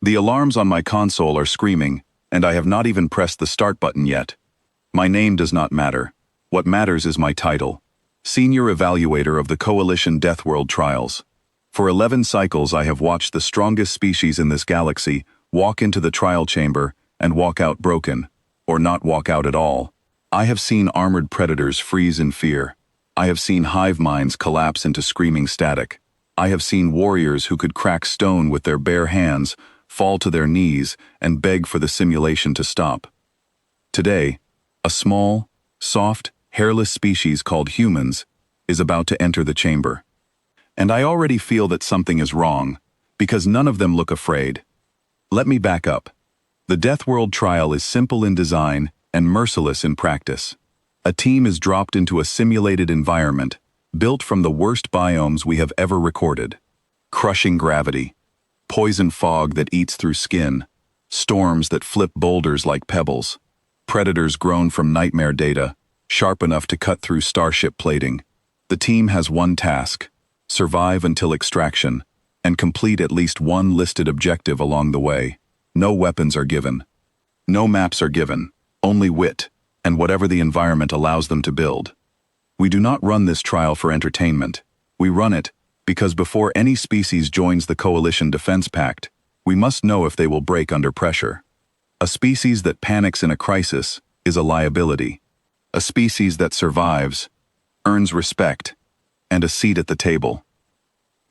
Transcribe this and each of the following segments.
The alarms on my console are screaming, and I have not even pressed the start button yet. My name does not matter. What matters is my title. Senior Evaluator of the Coalition Deathworld Trials. For 11 cycles I have watched the strongest species in this galaxy walk into the trial chamber and walk out broken, or not walk out at all. I have seen armored predators freeze in fear. I have seen hive minds collapse into screaming static. I have seen warriors who could crack stone with their bare hands fall to their knees and beg for the simulation to stop. Today, a small, soft, hairless species called humans is about to enter the chamber. And I already feel that something is wrong, because none of them look afraid. Let me back up. The Deathworld trial is simple in design and merciless in practice. A team is dropped into a simulated environment, built from the worst biomes we have ever recorded. Crushing gravity, poison fog that eats through skin, storms that flip boulders like pebbles, predators grown from nightmare data, sharp enough to cut through starship plating. The team has one task: survive until extraction, and complete at least one listed objective along the way. No weapons are given. No maps are given, only wit, and whatever the environment allows them to build. We do not run this trial for entertainment. We run it because before any species joins the Coalition Defense Pact, we must know if they will break under pressure. A species that panics in a crisis is a liability. A species that survives earns respect and a seat at the table.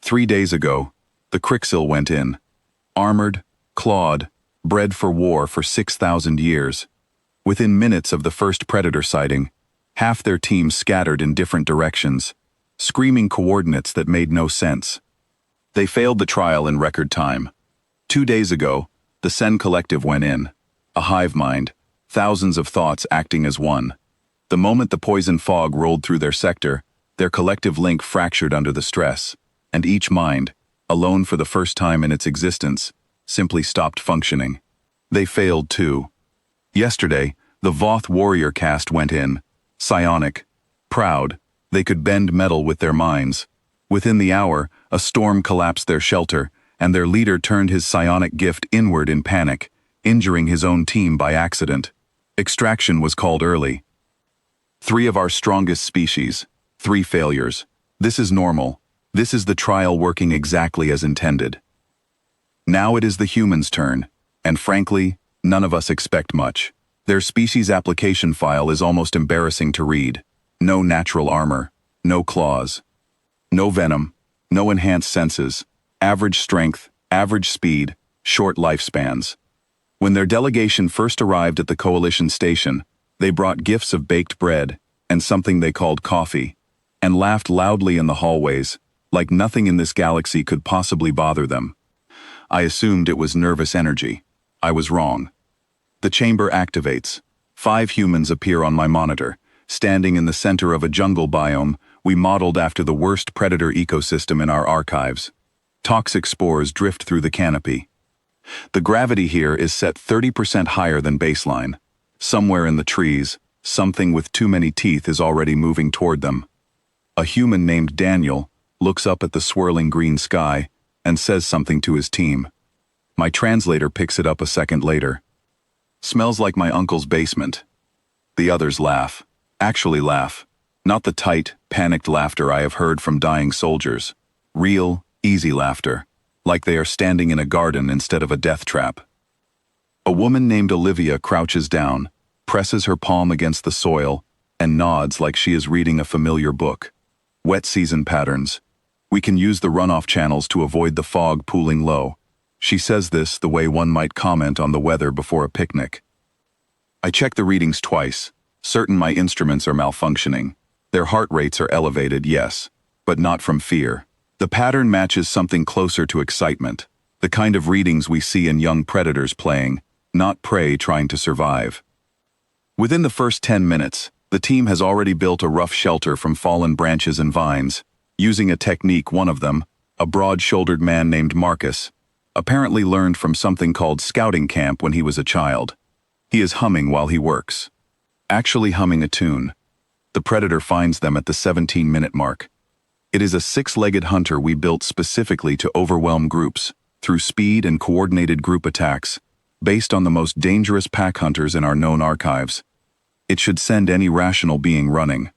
3 days ago, the Crixil went in. Armored, clawed, bred for war for 6,000 years. Within minutes of the first predator sighting, half their team scattered in different directions, screaming coordinates that made no sense. They failed the trial in record time. 2 days ago, the Sen Collective went in. A hive mind, thousands of thoughts acting as one. The moment the poison fog rolled through their sector, their collective link fractured under the stress, and each mind, alone for the first time in its existence, simply stopped functioning. They failed too. Yesterday, the Voth warrior caste went in, psionic, proud. They could bend metal with their minds. Within the hour, a storm collapsed their shelter, and their leader turned his psionic gift inward in panic, injuring his own team by accident. Extraction was called early. 3 of our strongest species, 3 failures. This is normal. This is the trial working exactly as intended. Now it is the humans' turn, and frankly, none of us expect much. Their species application file is almost embarrassing to read. No natural armor, no claws, no venom, no enhanced senses, average strength, average speed, short lifespans. When their delegation first arrived at the Coalition station, they brought gifts of baked bread and something they called coffee, and laughed loudly in the hallways, like nothing in this galaxy could possibly bother them. I assumed it was nervous energy. I was wrong. The chamber activates. 5 humans appear on my monitor, standing in the center of a jungle biome we modeled after the worst predator ecosystem in our archives. Toxic spores drift through the canopy. The gravity here is set 30% higher than baseline. Somewhere in the trees, something with too many teeth is already moving toward them. A human named Daniel looks up at the swirling green sky and says something to his team. My translator picks it up a second later. Smells like my uncle's basement. The others laugh. Actually laugh. Not the tight, panicked laughter I have heard from dying soldiers. Real, easy laughter. Like they are standing in a garden instead of a death trap. A woman named Olivia crouches down, presses her palm against the soil, and nods like she is reading a familiar book. Wet season patterns. We can use the runoff channels to avoid the fog pooling low. She says this the way one might comment on the weather before a picnic. I check the readings twice, certain my instruments are malfunctioning. Their heart rates are elevated, yes, but not from fear. The pattern matches something closer to excitement, the kind of readings we see in young predators playing, not prey trying to survive. Within the first 10 minutes, the team has already built a rough shelter from fallen branches and vines, using a technique one of them, a broad-shouldered man named Marcus, apparently learned from something called scouting camp when he was a child. He is humming while he works. Actually humming a tune. The predator finds them at the 17-minute mark. It is a 6-legged hunter we built specifically to overwhelm groups, through speed and coordinated group attacks, based on the most dangerous pack hunters in our known archives. It should send any rational being running.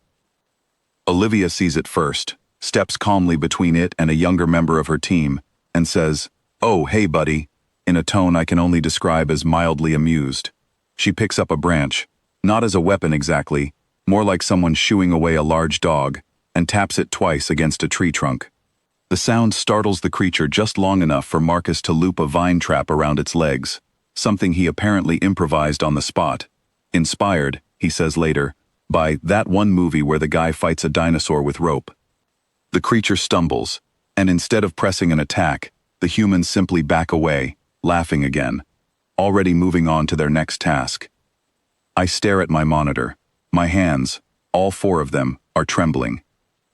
Olivia sees it first, steps calmly between it and a younger member of her team, and says, "Oh, hey buddy," in a tone I can only describe as mildly amused. She picks up a branch, not as a weapon exactly, more like someone shooing away a large dog, and taps it twice against a tree trunk. The sound startles the creature just long enough for Marcus to loop a vine trap around its legs, something he apparently improvised on the spot. Inspired, he says later, by that one movie where the guy fights a dinosaur with rope. The creature stumbles, and instead of pressing an attack, the humans simply back away, laughing again, already moving on to their next task. I stare at my monitor. My hands, all four of them, are trembling.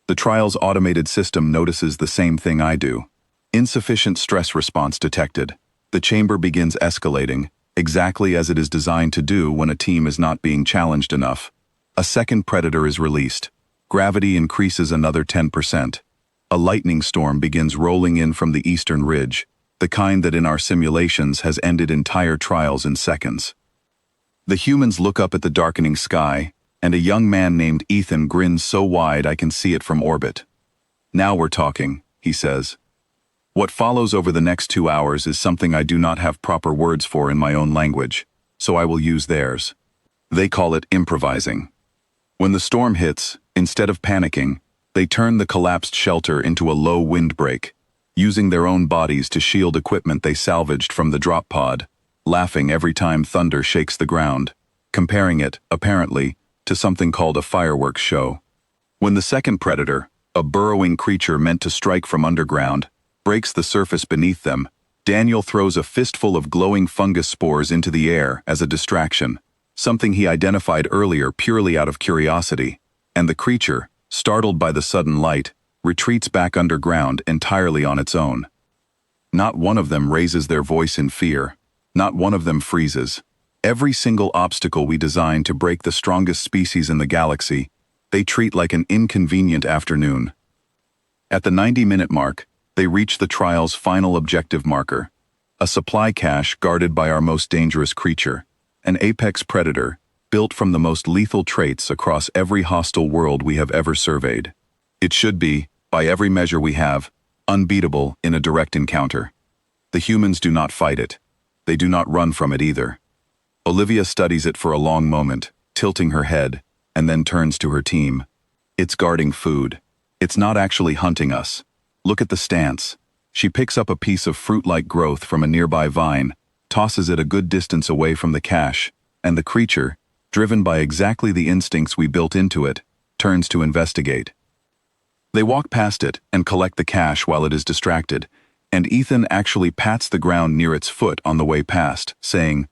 The trial's automated system notices the same thing I do. Insufficient stress response detected. The chamber begins escalating, exactly as it is designed to do when a team is not being challenged enough. A second predator is released. Gravity increases another 10%. A lightning storm begins rolling in from the eastern ridge, the kind that in our simulations has ended entire trials in seconds. The humans look up at the darkening sky, and a young man named Ethan grins so wide I can see it from orbit. "Now we're talking," he says. What follows over the next 2 hours is something I do not have proper words for in my own language, so I will use theirs. They call it improvising. When the storm hits, instead of panicking, they turn the collapsed shelter into a low windbreak, using their own bodies to shield equipment they salvaged from the drop pod, laughing every time thunder shakes the ground, comparing it, apparently, to something called a fireworks show. When the second predator, a burrowing creature meant to strike from underground, breaks the surface beneath them, Daniel throws a fistful of glowing fungus spores into the air as a distraction, something he identified earlier purely out of curiosity, and the creature, startled by the sudden light, retreats back underground entirely on its own. Not one of them raises their voice in fear. Not one of them freezes. Every single obstacle we designed to break the strongest species in the galaxy, they treat like an inconvenient afternoon. At the 90-minute mark, they reach the trial's final objective marker, a supply cache guarded by our most dangerous creature, an apex predator, built from the most lethal traits across every hostile world we have ever surveyed. It should be, by every measure we have, unbeatable in a direct encounter. The humans do not fight it. They do not run from it either. Olivia studies it for a long moment, tilting her head, and then turns to her team. It's guarding food. It's not actually hunting us. Look at the stance. She picks up a piece of fruit-like growth from a nearby vine, tosses it a good distance away from the cache, and the creature, driven by exactly the instincts we built into it, turns to investigate. They walk past it and collect the cache while it is distracted, and Ethan actually pats the ground near its foot on the way past, saying,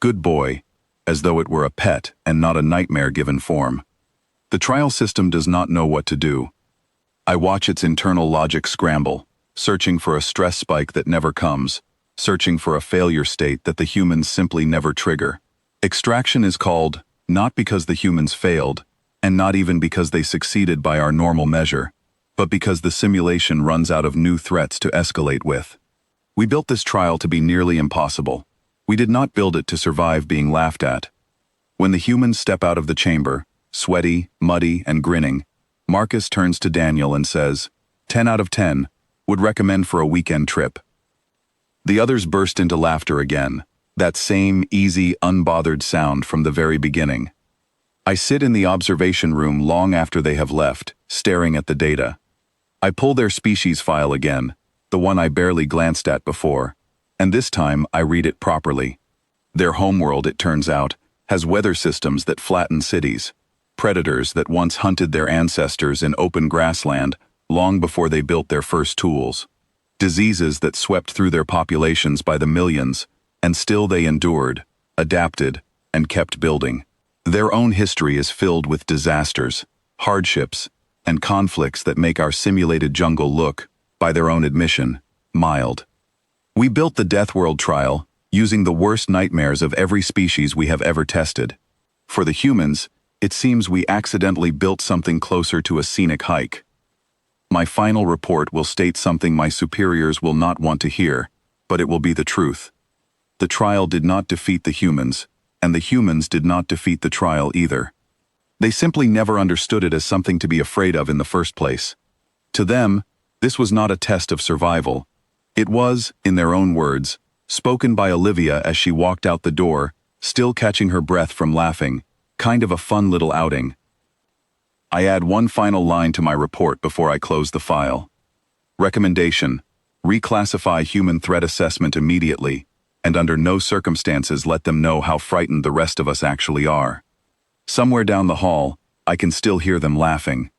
"Good boy," as though it were a pet and not a nightmare given form. The trial system does not know what to do. I watch its internal logic scramble, searching for a stress spike that never comes, searching for a failure state that the humans simply never trigger. Extraction is called, not because the humans failed, and not even because they succeeded by our normal measure, but because the simulation runs out of new threats to escalate with. We built this trial to be nearly impossible. We did not build it to survive being laughed at. When the humans step out of the chamber, sweaty, muddy, and grinning, Marcus turns to Daniel and says, 10 out of 10, would recommend for a weekend trip. The others burst into laughter again, that same easy, unbothered sound from the very beginning. I sit in the observation room long after they have left, staring at the data. I pull their species file again, the one I barely glanced at before, and this time I read it properly. Their homeworld, it turns out, has weather systems that flatten cities, predators that once hunted their ancestors in open grassland long before they built their first tools, diseases that swept through their populations by the millions, and still they endured, adapted, and kept building. Their own history is filled with disasters, hardships, and conflicts that make our simulated jungle look, by their own admission, mild. We built the Deathworld trial using the worst nightmares of every species we have ever tested. For the humans, it seems we accidentally built something closer to a scenic hike. My final report will state something my superiors will not want to hear, but it will be the truth. The trial did not defeat the humans, and the humans did not defeat the trial either. They simply never understood it as something to be afraid of in the first place. To them, this was not a test of survival. It was, in their own words, spoken by Olivia as she walked out the door, still catching her breath from laughing, kind of a fun little outing. I add one final line to my report before I close the file. Recommendation: reclassify human threat assessment immediately, and under no circumstances let them know how frightened the rest of us actually are. Somewhere down the hall, I can still hear them laughing,